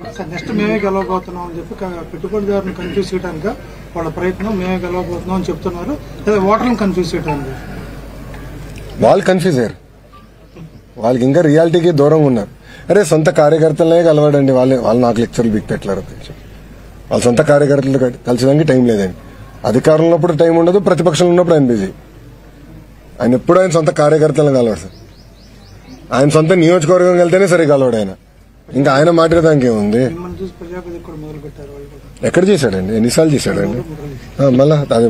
Next మేమే గెలవబోతున్నాం అని చెప్పి పెట్టుబడిదారులను కన్ఫ్యూజ్ చేయడానికి వాళ్ళ ప్రయత్నం మేమే గెలవబోతున్నాం అని చెప్తున్నారు. లేదా ఓటర్లను కన్ఫ్యూజ్ చేయడానికి వాళ్ళు కన్ఫ్యూజ్ అయ్యారు. వాళ్ళకి ఇంకా రియాలిటీకి దూరంగా ఉన్నారు. అరే సొంత కార్యకర్తలనే కలవాడండి, వాళ్ళు నాకు లెక్చర్లు బిగ్ పెట్టలేరు. వాళ్ళ సొంత కార్యకర్తలు కలిసడానికి టైం లేదండి. అధికారంలో ఉన్నప్పుడు టైం ఉండదు, ప్రతిపక్షంలో ఉన్నప్పుడు ఆయన బిజీ. ఆయన ఎప్పుడు ఆయన సొంత కార్యకర్తలను కలవాడు సార్. ఆయన సొంత నియోజకవర్గం వెళ్తేనే సరే కలవాడు ఆయన. ఇంకా ఆయన మాట్లాడడానికి ఏముంది? ఎక్కడ చేశాడండి? ఎన్నిసార్లు చేశాడండి? మళ్ళా అది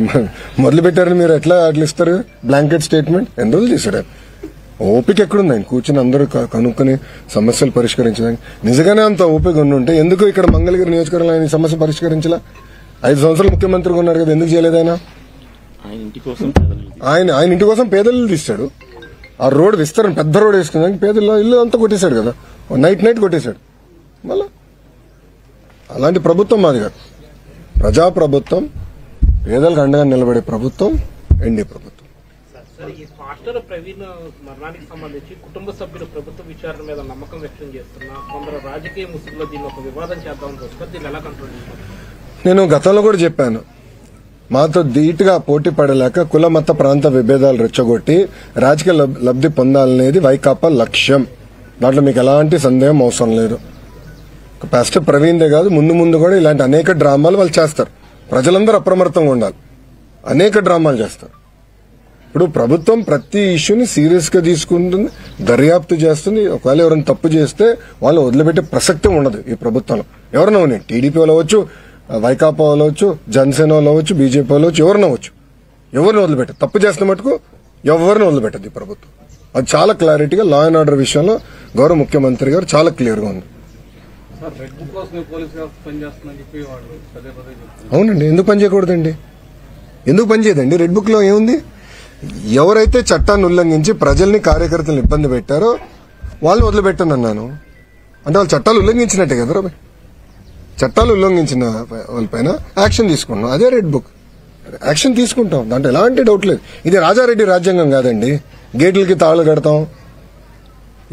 మొదలు పెట్టారని మీరు ఎట్లా అట్లా ఇస్తారు బ్లాంకెట్ స్టేట్మెంట్? ఎన్ని రోజులు చేశాడు? ఓపిక ఎక్కడుంది ఆయన? కూర్చుని అందరూ కనుక్కొని సమస్యలు పరిష్కరించడానికి. నిజంగానే అంత ఓపిక ఉంటే ఎందుకు ఇక్కడ మంగళగిరి నియోజకవర్గంలో ఆయన సమస్య పరిష్కరించలా? 5 సంవత్సరాలు ముఖ్యమంత్రిగా ఉన్నారు కదా, ఎందుకు చేయలేదు ఆయన? ఆయన ఇంటి కోసం పేదలు తీస్తాడు. ఆ రోడ్ విస్తరణ పెద్ద రోడ్ వేసుకున్నాక పేదల్లో ఇల్లు అంతా కొట్టేశాడు కదా, నైట్ కొట్టేశాడు. మళ్ళా అలాంటి ప్రభుత్వం మాది కాదు. ప్రజా ప్రభుత్వం, పేదలకు అండగా నిలబడే ప్రభుత్వం ఎన్డీఏ ప్రభుత్వం. పాస్టర్ ప్రవీణ్ మరణానికి సంబంధించి కుటుంబ సభ్యులు ప్రభుత్వ విచారణ మీద నమ్మకం వ్యక్తం చేస్తున్నా కొందరు రాజకీయ ముసుగులో దీన్ని ఒక వివాదం చేద్దామని వస్తారు. దీన్ని ఎలా కంట్రోల్ చేస్తారు? నేను గతంలో కూడా చెప్పాను, మాతో ధీటుగా పోటీ పడలేక కుల మత ప్రాంత విభేదాలు రెచ్చగొట్టి రాజకీయ లబ్ధి పొందాలనేది వైకాపా లక్ష్యం. దాంట్లో మీకు ఎలాంటి సందేహం అవసరం లేదు. పాస్టర్ ప్రవీణ్దే కాదు, ముందు కూడా ఇలాంటి అనేక డ్రామాలు వాళ్ళు చేస్తారు. ప్రజలందరూ అప్రమత్తంగా ఉండాలి. అనేక డ్రామాలు చేస్తారు. ఇప్పుడు ప్రభుత్వం ప్రతి ఇష్యూని సీరియస్ గా తీసుకుంటుంది, దర్యాప్తు చేస్తుంది. ఒకవేళ ఎవరైనా తప్పు చేస్తే వాళ్ళు వదిలిపెట్టే ప్రసక్తి ఉండదు ఈ ప్రభుత్వంలో. ఎవరైనా ఉన్నాయి, టీడీపీ వాళ్ళు అవ్వచ్చు, వైకాపా వాళ్ళు అవ్వచ్చు, జనసేన వాళ్ళు అవ్వచ్చు, బీజేపీ వాళ్ళు అవ్వచ్చు, ఎవరిని అవ్వచ్చు. ఎవరిని వదిలిపెట్టదు. తప్పు చేస్తున్న మటుకు ఎవరిని వదిలిపెట్టదు ఈ ప్రభుత్వం. అది చాలా క్లారిటీగా లా అండ్ ఆర్డర్ విషయంలో గౌరవ ముఖ్యమంత్రి గారు చాలా క్లియర్ గా ఉంది. అవునండి, ఎందుకు పనిచేయకూడదండి? ఎందుకు పనిచేయదండి? రెడ్ బుక్ లో ఏముంది? ఎవరైతే చట్టాన్ని ఉల్లంఘించి ప్రజల్ని కార్యకర్తలను ఇబ్బంది పెట్టారో వాళ్ళు వదిలిపెట్టను అన్నాను. అంటే వాళ్ళు చట్టాలు ఉల్లంఘించినట్టే కదా. చట్టాలు ఉల్లంఘించిన వాళ్ళపైన యాక్షన్ తీసుకున్నాం. అదే రెడ్ బుక్. యాక్షన్ తీసుకుంటాం, దాంట్లో ఎలాంటి డౌట్ లేదు. ఇది రాజారెడ్డి రాజ్యాంగం కాదండి. గేట్లకి తాళాలు కడతాం,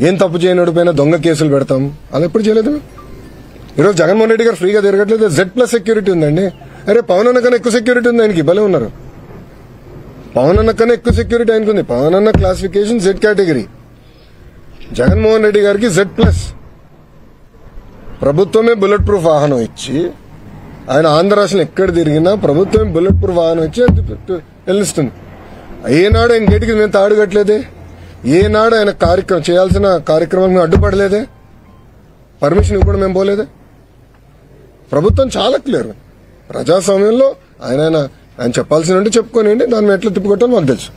ఏం తప్పు చేయనోడి పైన దొంగ కేసులు పెడతాం. అది ఎప్పుడు చేయలేదు. ఈరోజు జగన్మోహన్ రెడ్డి గారు ఫ్రీగా తిరగట్లేదు. Z+ సెక్యూరిటీ ఉందండి. అరే పవన్ అన్న కన్నా ఎక్కువ సెక్యూరిటీ ఉంది ఆయనకి. భలే ఉన్నారు. పవన్ అన్న కన్నా ఎక్కువ సెక్యూరిటీ ఆయనకు ఉంది. పవన్ అన్న classification Z category, Jaganmohan Reddy గారికి Z+. ప్రభుత్వమే బుల్లెట్ ప్రూఫ్ వాహనం ఇచ్చి, ఆయన ఆంధ్ర రాష్ట్రంలో ఎక్కడ తిరిగినా ప్రభుత్వమే బుల్లెట్ ప్రూఫ్ వాహనం ఇచ్చి వెళ్ళిస్తుంది. ఏనాడు ఆయన గేటుకి మేము తాడు కట్టలేదే, ఏనాడు ఆయన చేయాల్సిన కార్యక్రమాలు మేము అడ్డుపడలేదే, పర్మిషన్ ఇవ్వకుండా మేము పోలేదే. ప్రభుత్వం చాలా క్లియర్. ప్రజాస్వామ్యంలో ఆయన చెప్పాల్సిన చెప్పుకోనండి, దాన్ని ఎట్లా తిప్పుకోవటం మాకు తెలుసు.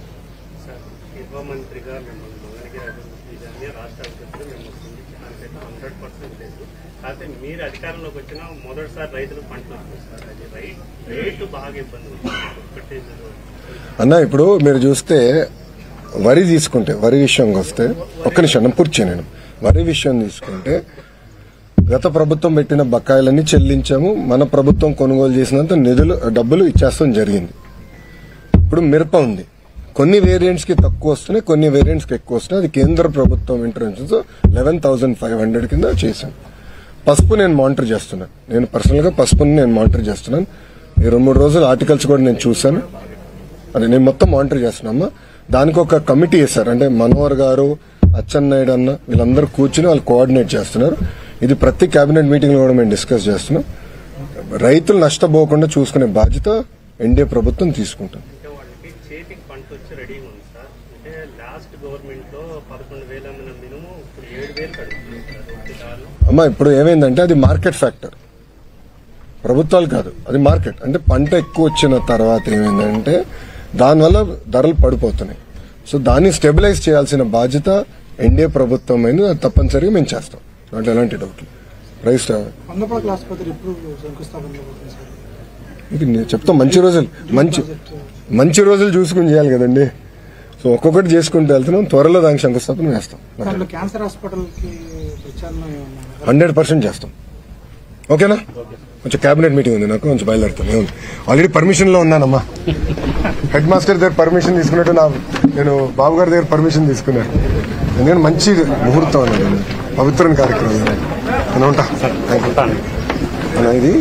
అన్న ఇప్పుడు మీరు చూస్తే వరి తీసుకుంటే, వరి విషయంకి వస్తే ఒక్క నిమిషం పూర్తి చేయను. వరి విషయం తీసుకుంటే గత ప్రభుత్వం పెట్టిన బకాయిలన్నీ చెల్లించాము. మన ప్రభుత్వం కొనుగోలు చేసినంత డబ్బులు ఇచ్చేస్తాం జరిగింది. ఇప్పుడు మిరప ఉంది, కొన్ని వేరియంట్స్ కి తక్కువ వస్తున్నాయి, కొన్ని వేరియంట్స్ కి ఎక్కువ వస్తున్నాయి. అది కేంద్ర ప్రభుత్వం ఇంటర్వెన్షన్స్ 11,500 కింద చేశాను. పసుపు నేను మానిటర్ చేస్తున్నాను. నేను పర్సనల్ గా పసుపుని నేను మానిటర్ చేస్తున్నాను. ఈ 2-3 రోజులు ఆర్టికల్స్ కూడా నేను చూశాను. అది నేను మొత్తం మానిటర్ చేస్తున్నామా. దానికి ఒక కమిటీ వేశారు. అంటే మనోహర్ గారు, అచ్చెన్నాయుడు అన్న వీళ్ళందరూ కూర్చుని వాళ్ళు కోఆర్డినేట్ చేస్తున్నారు. ఇది ప్రతి కేబినెట్ మీటింగ్ లో కూడా మేము డిస్కస్ చేస్తున్నాం. రైతులు నష్టపోకుండా చూసుకునే బాధ్యత ఎన్డీఏ ప్రభుత్వం తీసుకుంటుంది. అమ్మా ఇప్పుడు ఏమైందంటే అది మార్కెట్ ఫ్యాక్టర్, ప్రభుత్వాలు కాదు, అది మార్కెట్. అంటే పంట ఎక్కువ వచ్చిన తర్వాత ఏమైందంటే దానివల్ల ధరలు పడిపోతున్నాయి. సో దాన్ని స్టెబిలైజ్ చేయాల్సిన బాధ్యత ఎన్డీఏ ప్రభుత్వం అయింది. అది తప్పనిసరిగా మేము చేస్తాం, దాంట్లో ఎలాంటి డౌట్ లేదు. ప్రైస్ చెప్తాం. మంచి రోజులు చూసుకుని చేయాలి కదండి. సో ఒక్కొక్కటి చేసుకుంటూ వెళ్తున్నాం. త్వరలో దానికి శంకుస్థాపన వేస్తాం. 100% చేస్తాం. ఓకేనా? కొంచెం కేబినెట్ మీటింగ్ ఉంది, నాకు కొంచెం బయలుదేరుతాను. ఆల్రెడీ పర్మిషన్ లో ఉన్నానమ్మా. హెడ్ మాస్టర్ దగ్గర పర్మిషన్ తీసుకున్నట్టు నేను బాబు గారి దగ్గర పర్మిషన్ తీసుకున్నాను. ఎందుకంటే మంచి ముహూర్తం అన్నది, పవిత్రమైన కార్యక్రమం. నేను ఉంటా. ఇది